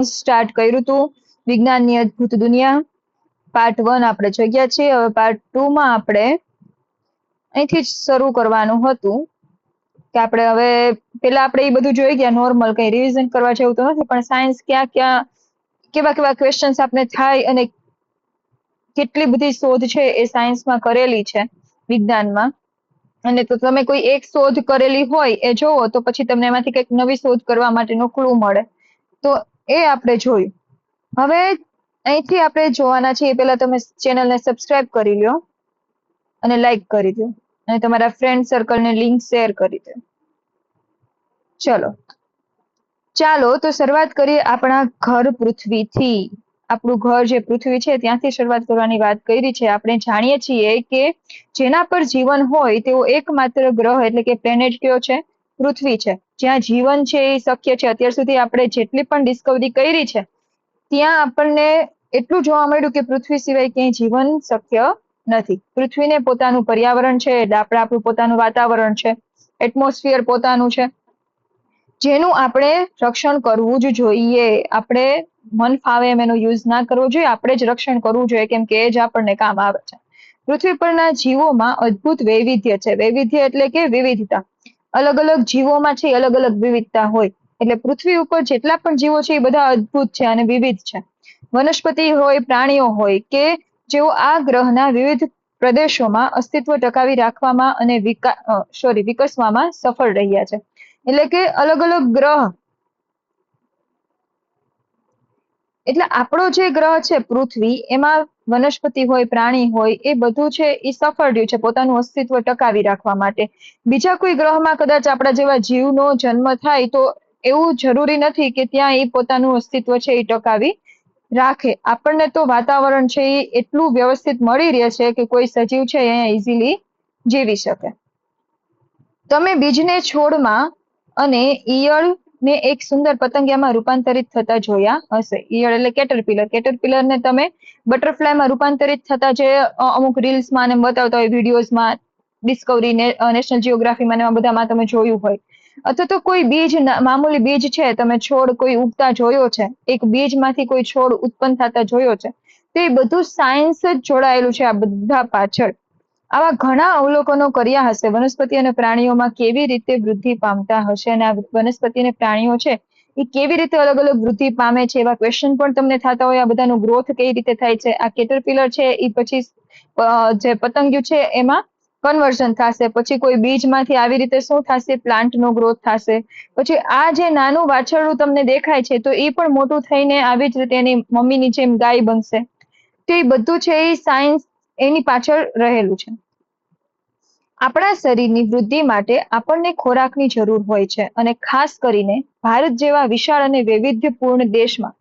Start કર્યું હતું વિજ્ઞાનની અદ્ભુત દુનિયા પાર્ટ 1 આપણે જોઈ ગયા છીએ। હવે પાર્ટ 2 માં આપણે અહીંથી જ શરૂ કરવાનું હતું કે આપણે હવે પેલા આપણે એ બધું જોઈ ગયા નોર્મલ, કઈ રિવિઝન કરવા જેવું તો નથી, પણ સાયન્સ ક્યાં ક્યાં કેવા કેવા ક્વેશ્ચન્સ આપણે થાય અને કેટલી બધી શોધ છે એ સાયન્સમાં કરેલી છે વિજ્ઞાનમાં। અને તો તમે કોઈ એક શોધ કરેલી હોય એ જોવો તો પછી તમને એમાંથી કંઈક નવી શોધ કરવા માટેનો ક્લુ મળે, તો એ આપણે જોયું। હવે અહીંથી આપણે જોવાના છીએ, પેલા તમે ચેનલને સબસ્ક્રાઇબ કરી લ્યો અને લાઈક કરી દો અને તમારા ફ્રેન્ડ સર્કલને લિંક શેર કરી દો। ચાલો તો શરૂઆત કરીએ આપણા ઘર પૃથ્વીથી। આપણું ઘર જે પૃથ્વી છે ત્યાંથી શરૂઆત કરવાની વાત કરી છે। આપણે જાણીએ છીએ કે જેના પર જીવન હોય તેવો એકમાત્ર ગ્રહ એટલે કે પ્લેનેટ કયો છે? પૃથ્વી છે, જ્યાં જીવન છે એ શક્ય છે। અત્યાર સુધી આપણે જેટલી પણ ડિસ્કવરી કરી છે ત્યાં આપણને એટલું જોવા મળ્યું કે પૃથ્વી સિવાય ક્યાંય જીવન શક્ય નથી। પૃથ્વીને પોતાનું પર્યાવરણ છે, એટલે આપણે આપણું પોતાનું વાતાવરણ છે, એટમોસ્ફિયર પોતાનું છે, જેનું આપણે રક્ષણ કરવું જ જોઈએ। આપણે મન ફાવે એમ એનો યુઝ ના કરવો જોઈએ, આપણે જ રક્ષણ કરવું જોઈએ, કેમ કે એ જ આપણને કામ આવે છે। પૃથ્વી પરના જીવોમાં અદ્ભુત વૈવિધ્ય છે। વૈવિધ્ય એટલે કે વિવિધતા। અલગ અલગ જીવોમાં છે અલગ અલગ વિવિધતા હોય, એટલે પૃથ્વી ઉપર જેટલા પણ જીવો છે એ બધા અદ્ભુત છે અને વિવિધ છે। વનસ્પતિ હોય, પ્રાણીઓ હોય કે જેઓ આ ગ્રહના વિવિધ પ્રદેશોમાં અસ્તિત્વ ટકાવી રાખવામાં અને વિકસવામાં સફળ રહ્યા છે। એટલે કે અલગ અલગ ગ્રહ, એટલે આપણો જે ગ્રહ છે પૃથ્વી, એમાં વનસ્પતિ હોય, પ્રાણી હોય, એ બધું છે એ સફળ રહ્યું છે પોતાનું અસ્તિત્વ ટકાવી રાખવા માટે। બીજા કોઈ ગ્રહમાં કદાચ આપણા જેવા જીવનો જન્મ થાય તો એવું જરૂરી નથી કે ત્યાં એ પોતાનું અસ્તિત્વ છે એ ટકાવી રાખે। આપણને તો વાતાવરણ છે એ એટલું વ્યવસ્થિત મળી રહે છે કે કોઈ સજીવ છે અહીંયા ઇઝીલી જીવી શકે। તમે બીજને છોડમાં અને ઈયળ ને એક સુંદર પતંગિયામાં રૂપાંતરિત થતા જોયા હશે। ઈયળ એટલે કેટરપિલર, કેટરપિલર ને તમે બટરફ્લાયમાં રૂપાંતરિત થતા જે અમુક રીલ્સમાં ને બતાવતા હોય, વિડીયોઝમાં, ડિસ્કવરી નેશનલ જીઓગ્રાફીમાં એવા બધામાં તમે જોયું હોય। અથવા તો કોઈ બીજ, મામૂલી બીજ છે, તમે છોડ કોઈ ઉગતા જોયો છે, એક બીજમાંથી કોઈ છોડ ઉત્પન્ન થતા જોયો છે, તો એ બધું સાયન્સ જ જોડાયેલું છે આ બધા પાછળ। આવા ઘણા અવલોકનો કર્યા હશે, વનસ્પતિ અને પ્રાણીઓમાં કેવી રીતે વૃદ્ધિ પામતા હશે અને આ વનસ્પતિ અને પ્રાણીઓ છે એ કેવી રીતે અલગ અલગ વૃદ્ધિ પામે છે, એવા ક્વેશ્ચન પણ તમને થતા હોય। આ બધાનું ગ્રોથ કઈ રીતે થાય છે, આ કેટરપિલર છે એ પછી જે પતંગિયું છે એમાં કન્વર્ઝન થશે, પછી કોઈ બીજમાંથી આવી રીતે શું થશે, પ્લાન્ટનો ગ્રોથ થશે, પછી આ જે નાનું વાછરડું તમને દેખાય છે તો એ પણ મોટું થઈને આવી જ રીતે એની મમ્મીની જેમ ગાય બનશે। તો એ બધું છે એ સાયન્સ એની પાછળ રહેલું છે। આપણા શરીરની વૃદ્ધિ માટે આપણને ખોરાકની જરૂર હોય છે અને ખાસ કરીને ભારત જેવા વિશાળ અને વૈવિધ્યપૂર્ણ દેશમાં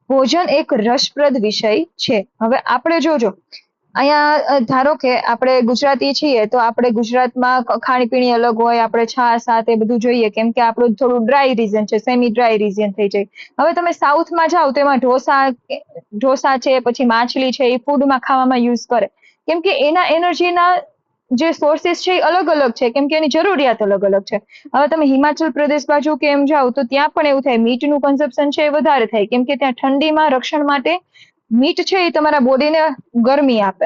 ભોજન એક રસપ્રદ વિષય છે। હવે આપણે જોજો, અહીંયા ધારો કે આપણે ગુજરાતી છીએ તો આપણે ગુજરાતમાં ખાણીપીણી અલગ હોય, આપણે છાશ સાથે બધું જોઈએ, કેમ કે આપણું થોડું ડ્રાય રીજન છે, સેમી ડ્રાય રીજન થઈ જાય। હવે તમે સાઉથમાં જાઓ તો એમાં ઢોસા છે, પછી માછલી છે, એ ફૂડમાં ખાવામાં યુઝ કરે, કેમ કે એના એનર્જીના જે સોર્સિસ છે એ અલગ અલગ છે, કેમ કે એની જરૂરિયાત અલગ અલગ છે। હવે તમે હિમાચલ પ્રદેશ બાજુ કે એમ જાઓ તો ત્યાં પણ એવું થાય, મીટનું કન્ઝપ્શન છે એ વધારે થાય, કેમ કે ત્યાં ઠંડીમાં રક્ષણ માટે મીટ છે એ તમારા બોડીને ગરમી આપે।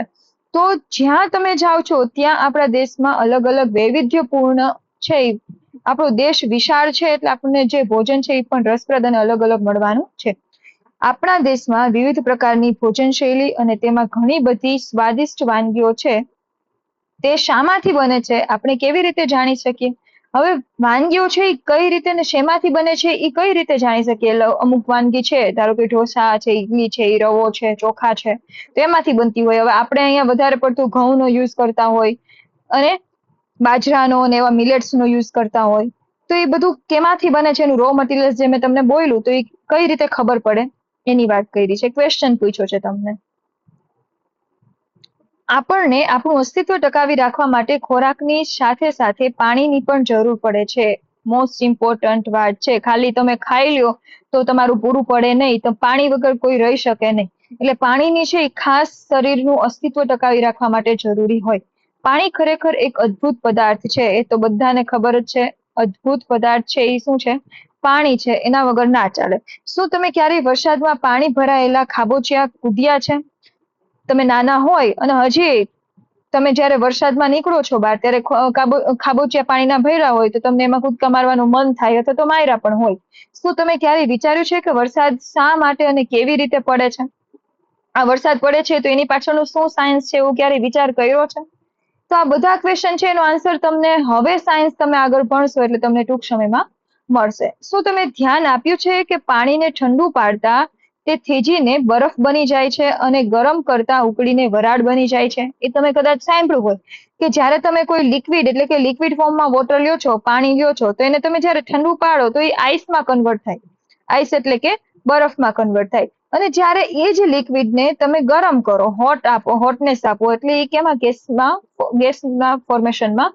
તો જ્યાં તમે જાઓ છો ત્યાં આપણા દેશમાં અલગ અલગ વૈવિધ્યપૂર્ણ છે, આપણો દેશ વિશાળ છે એટલે આપણને જે ભોજન છે એ પણ રસપ્રદ અને અલગ અલગ મળવાનું છે। આપણા દેશમાં વિવિધ પ્રકારની ભોજન શૈલી અને તેમાં ઘણી બધી સ્વાદિષ્ટ વાનગીઓ છે। તે શામાંથી બને છે, આપણે કેવી રીતે જાણી શકીએ? હવે વાનગીઓ છે એ કઈ રીતે ને શેમાંથી બને છે એ કઈ રીતે જાણી શકીએ? અમુક વાનગી છે, ધારો કે ઢોસા છે, ઇડલી છે, રવો છે, ચોખા છે, તો એમાંથી બનતી હોય। હવે આપણે અહીંયા વધારે પડતું ઘઉંનો યુઝ કરતા હોય અને બાજરાનો અને એવા મિલેટ્સનો યુઝ કરતા હોય, તો એ બધું કેમાંથી બને છે, એનું રો મટીરિયલ જે મેં તમને બોલ્યું તો એ કઈ રીતે ખબર પડે એની વાત કરી છે, ક્વેશ્ચન પૂછ્યો છે તમને। આપણને આપણું અસ્તિત્વ ટકાવી રાખવા માટે ખોરાકની સાથે સાથે પાણીની પણ જરૂર પડે છે। મોસ્ટ ઇમ્પોર્ટન્ટ વાત છે, ખાલી તમે ખાઈ લ્યો તો તમારું પૂરું પડે નહીં, તો પાણી વગર કોઈ રહી શકે નહીં। એટલે પાણીની છે એ ખાસ શરીરનું અસ્તિત્વ ટકાવી રાખવા માટે જરૂરી હોય। પાણી ખરેખર એક અદ્ભુત પદાર્થ છે, એ તો બધાને ખબર જ છે। અદ્ભુત પદાર્થ છે એ શું છે? પાણી છે. એના વગર ના ચાલે. શું તમે ક્યારેય વરસાદમાં પાણી ભરાયેલા ખાબોચિયા કૂદ્યા છે? તમે નાના હોય અને હજી તમે જયારે વરસાદમાં નીકળો છો બહાર ત્યારે ખાબોચિયા પાણીના ભર્યા હોય તો તમને એમાં કૂદકા મારવાનું મન થાય અથવા તો માયરા પણ હોય. શું તમે ક્યારેય વિચાર્યું છે કે વરસાદ શા માટે અને કેવી રીતે પડે છે? આ વરસાદ પડે છે તો એની પાછળનું શું સાયન્સ છે એવું ક્યારેય વિચાર કર્યો છે? તો આ બધા ક્વેશ્ચન છે એનો આન્સર તમને હવે સાયન્સ તમે આગળ ભણશો એટલે તમને ટૂંક સમયમાં મળશે. શું તમે ધ્યાન આપ્યું છે કે પાણીને ઠંડુ પાડતા તે થીજીને બરફ બની જાય છે અને ગરમ કરતા ઉકળીને વરાળ બની જાય છે? એ તમે કદાચ સાંભળ્યું હોય કે જ્યારે તમે કોઈ લિક્વિડ એટલે કે લિક્વિડ ફોર્મમાં વોટર લ્યો છો, પાણી લ્યો છો, તો એને તમે જ્યારે ઠંડુ પાડો તો એ આઈસમાં કન્વર્ટ થાય. આઈસ એટલે કે બરફમાં કન્વર્ટ થાય. અને જ્યારે એ જ લિક્વિડને તમે ગરમ કરો, હોટ આપો, હોટનેસ આપો, એટલે એ કેમાં ગેસના ફોર્મેશનમાં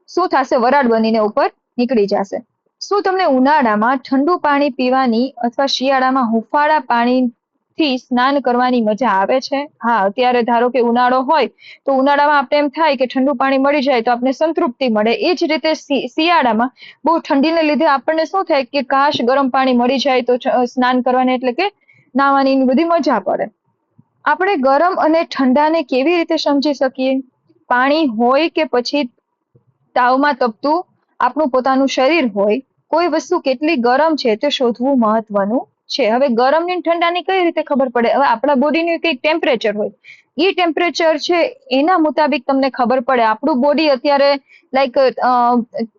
શું થશે? વરાળ બનીને ઉપર નીકળી જશે. શું તમને ઉનાળામાં ઠંડુ પાણી પીવાની અથવા શિયાળામાં હુંફાળા પાણીથી સ્નાન કરવાની મજા આવે છે? હા, અત્યારે ધારો કે ઉનાળો હોય તો ઉનાળામાં આપણે એમ થાય કે ઠંડુ પાણી મળી જાય તો આપણે સંતૃપ્તિ મળે. એ જ રીતે શિયાળામાં બહુ ઠંડીને લીધે આપણને શું થાય કે કાશ ગરમ પાણી મળી જાય તો સ્નાન કરવાની એટલે કે નાહવાની બધી મજા પડે. આપણે ગરમ અને ઠંડાને કેવી રીતે સમજી શકીએ? પાણી હોય કે પછી તાવમાં તપતું આપણું પોતાનું શરીર હોય, કોઈ વસ્તુ કેટલી ગરમ છે તે શોધવું મહત્વનું છે. હવે ગરમ ને ઠંડાની કઈ રીતે ખબર પડે? હવે આપણા બોડીનું કઈક ટેમ્પરેચર હોય, એ ટેમ્પરેચર છે એના મુતાબિક તમને ખબર પડે. આપણું બોડી અત્યારે લાઈક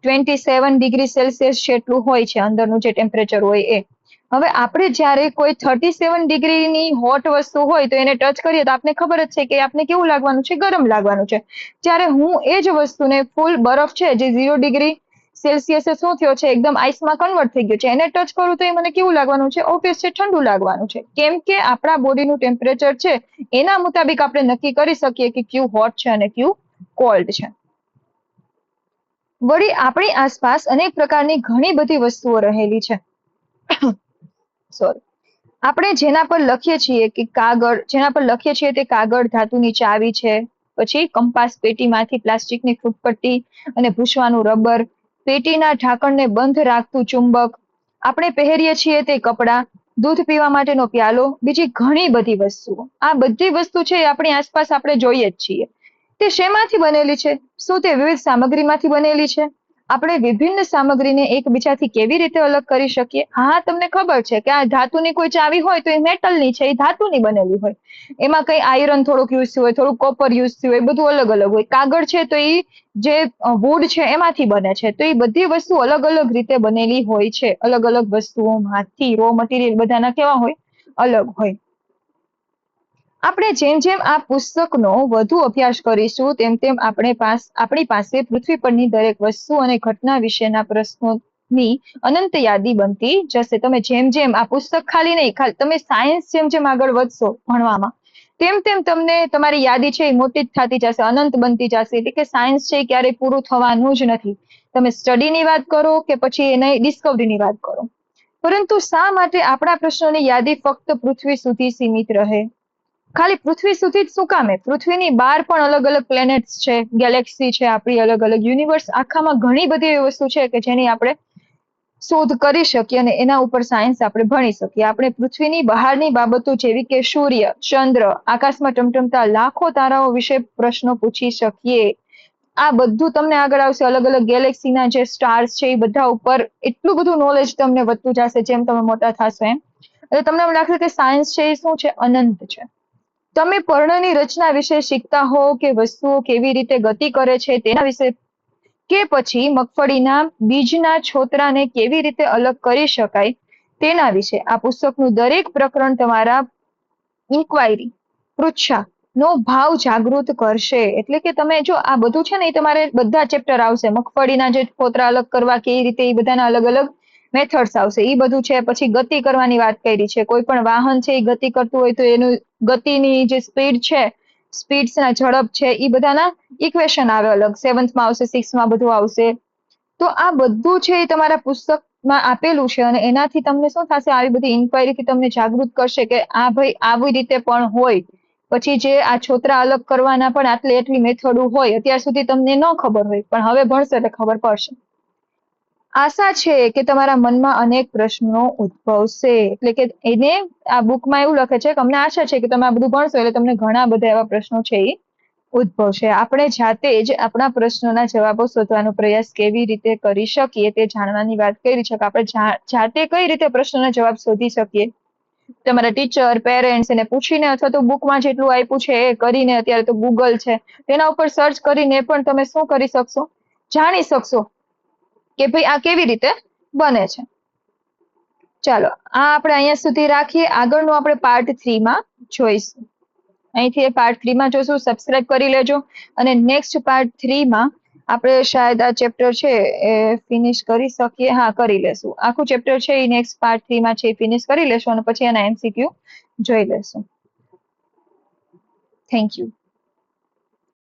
27 ડિગ્રી સેલ્સિયસ જેટલું હોય છે અંદરનું જે ટેમ્પરેચર હોય એ. હવે આપણે જ્યારે કોઈ 37 ડિગ્રીની હોટ વસ્તુ હોય તો એને ટચ કરીએ તો આપને ખબર જ છે કે આપને કેવું લાગવાનું છે? ગરમ લાગવાનું છે. જ્યારે હું એ જ વસ્તુને ફૂલ બરફ છે જે 0 ડિગ્રી સેલ્સિયસ શું થયો છે? એકદમ આઈસમાં કન્વર્ટ થઈ ગયું છે. એને ટચ કરું તો એ મને કેવું લાગવાનું છે? ઓબ્વિયસ છે, ઠંડુ લાગવાનું છે. કેમ કે આપણા બોડીનું ટેમ્પરેચર છે એના મુતાબિક આપણે નક્કી કરી શકીએ કે કયું હોટ છે અને કયું કોલ્ડ છે. વળી આપણી આસપાસ અનેક પ્રકારની ઘણી બધી વસ્તુઓ રહેલી છે. સોરી. આપણે જેના પર લખીએ છીએ કે કાગળ, જેના પર લખીએ છીએ તે કાગળ ધાતુની ચાવી છે, પછી કંપાસ પેટીમાંથી પ્લાસ્ટિકની ફૂટપટ્ટી અને ભૂસવાનું રબર, પેટીના ઢાંકણને બંધ રાખતું ચુંબક, આપણે પહેરીએ છીએ તે કપડાં, દૂધ પીવા માટેનો પ્યાલો, બીજી ઘણી બધી વસ્તુઓ. આ બધી વસ્તુ છે એ આપણી આસપાસ આપણે જોઈએ જ છીએ. તે શેમાંથી બનેલી છે? શું તે વિવિધ સામગ્રીમાંથી બનેલી છે? આપણે વિભિન્ન સામગ્રીને એકબીજાથી કેવી રીતે અલગ કરી શકીએ? હા, તમને ખબર છે કે આ ધાતુની કોઈ ચાવી હોય તો એ મેટલની છે, એ ધાતુની બનેલી હોય. એમાં કઈ આયરન થોડુંક યુઝ થયું હોય, થોડુંક કોપર યુઝ થયું હોય, બધું અલગ અલગ હોય. કાગળ છે તો એ જે વુડ છે એમાંથી બને છે. તો એ બધી વસ્તુ અલગ અલગ રીતે બનેલી હોય છે. અલગ અલગ વસ્તુઓમાંથી રો મટીરિયલ બધાના કેવા હોય? અલગ હોય. આપણે જેમ જેમ આ પુસ્તકનો વધુ અભ્યાસ કરીશું તેમ તેમ આપણી પાસે પૃથ્વી પરની દરેક વસ્તુ અને ઘટના વિશેના પ્રશ્નોની અનંત યાદી બનતી જશે. તમે જેમ જેમ આ પુસ્તક ખાલી નહીં, તમે સાયન્સ જેમ જેમ આગળ વધશો ભણવામાં, તેમ તેમ તમને તમારી યાદી છે એ મોટી જ થતી જશે, અનંત બનતી જશે. એટલે કે સાયન્સ છે એ ક્યારેય પૂરું થવાનું જ નથી. તમે સ્ટડીની વાત કરો કે પછી એની ડિસ્કવરીની વાત કરો. પરંતુ શા માટે આપણા પ્રશ્નોની યાદી ફક્ત પૃથ્વી સુધી સીમિત રહે? ખાલી પૃથ્વી સુધી જ શું કામે? પૃથ્વીની બહાર પણ અલગ અલગ પ્લેનેટ્સ છે, ગેલેક્સી છે, આપણી અલગ અલગ યુનિવર્સ, આખામાં ઘણી બધી એવી વસ્તુ છે કે જેની આપણે શોધ કરી શકીએ અને એના ઉપર સાયન્સ આપણે ભણી શકીએ. આપણે પૃથ્વીની બહારની બાબતો જેવી કે સૂર્ય, ચંદ્ર, આકાશમાં ટમટમતા લાખો તારાઓ વિશે પ્રશ્નો પૂછી શકીએ. આ બધું તમને આગળ આવશે. અલગ અલગ ગેલેક્સીના જે સ્ટાર્સ છે એ બધા ઉપર એટલું બધું નોલેજ તમને વધતું જશે જેમ તમે મોટા થશો એમ. એટલે તમને એમ લાગશે કે સાયન્સ છે એ શું છે? અનંત છે. તમે પર્ણની રચના વિશે શીખતા હો કે વસ્તુઓ કેવી રીતે ગતિ કરે છે તેના વિશે, કે પછી મગફળીના બીજના છોતરાને કેવી રીતે અલગ કરી શકાય તેના વિશે, આ પુસ્તકનું દરેક પ્રકરણ તમારા ઇન્ક્વાયરી, પૃચ્છા નો ભાવ જાગૃત કરશે. એટલે કે તમે જો આ બધું છે ને એ તમારે બધા ચેપ્ટર આવશે. મગફળીના જે છોતરા અલગ કરવા કેવી રીતે, એ બધાના અલગ અલગ મેથડ્સ આવશે. એ બધું છે. પછી ગતિ કરવાની વાત કરી છે. કોઈ પણ વાહન છે એ ગતિ કરતું હોય તો એનું ગતિની જે સ્પીડ છે, સ્પીડ્સના ઝડપ છે, એ બધાના ઇક્વેશન આવે અલગ. 7થમાં આવશે, 6માં બધું આવશે. તો આ બધું છે એ તમારા પુસ્તકમાં આપેલું છે અને એનાથી તમને શું થશે? આવી બધી ઇન્ક્વાયરીથી તમને જાગૃત કરશે કે આ ભાઈ આવી રીતે પણ હોય. પછી જે આ છોતરા અલગ કરવાના પણ એટલી મેથડો હોય, અત્યાર સુધી તમને ન ખબર હોય, પણ હવે ભણશો એટલે ખબર પડશે. આશા છે કે તમારા મનમાં અનેક પ્રશ્નો ઉદ્ભવશે, એટલે કે એને આ બુકમાં એવું લખે છે કે અમને આશા છે કે તમે આ બધું ભણશો એટલે તમને ઘણા બધા એવા પ્રશ્નો છે એ ઉદ્ભવશે. આપણે જાતે જ આપણા પ્રશ્નોના જવાબો શોધવાનો પ્રયાસ કેવી રીતે કરી શકીએ તે જાણવાની વાત કરી છે કે આપણે જાતે કઈ રીતે પ્રશ્નોના જવાબ શોધી શકીએ. તમારા ટીચર, પેરેન્ટ્સ એને પૂછીને અથવા તો બુકમાં જેટલું આપ્યું છે એ કરીને, અત્યારે તો ગૂગલ છે તેના ઉપર સર્ચ કરીને પણ તમે શું કરી શકશો, જાણી શકશો કે ભાઈ આ કેવી રીતે બને છે. ચાલો આ આપણે અહીંયા સુધી રાખીએ. આગળનું આપણે પાર્ટ 3 માં જોઈશું. અહીંથી પાર્ટ 3 માં જોશું. સબસ્ક્રાઇબ કરી લેજો અને નેક્સ્ટ પાર્ટ 3 માં આપણે શાયદ આ ચેપ્ટર છે એ ફિનિશ કરી શકીએ. હા, કરી લેશું. આખું ચેપ્ટર છે એ નેક્સ્ટ પાર્ટ 3 માં છે એ ફિનિશ કરી લેશું અને પછી એના MCQ જોઈ લેશું. Thank you.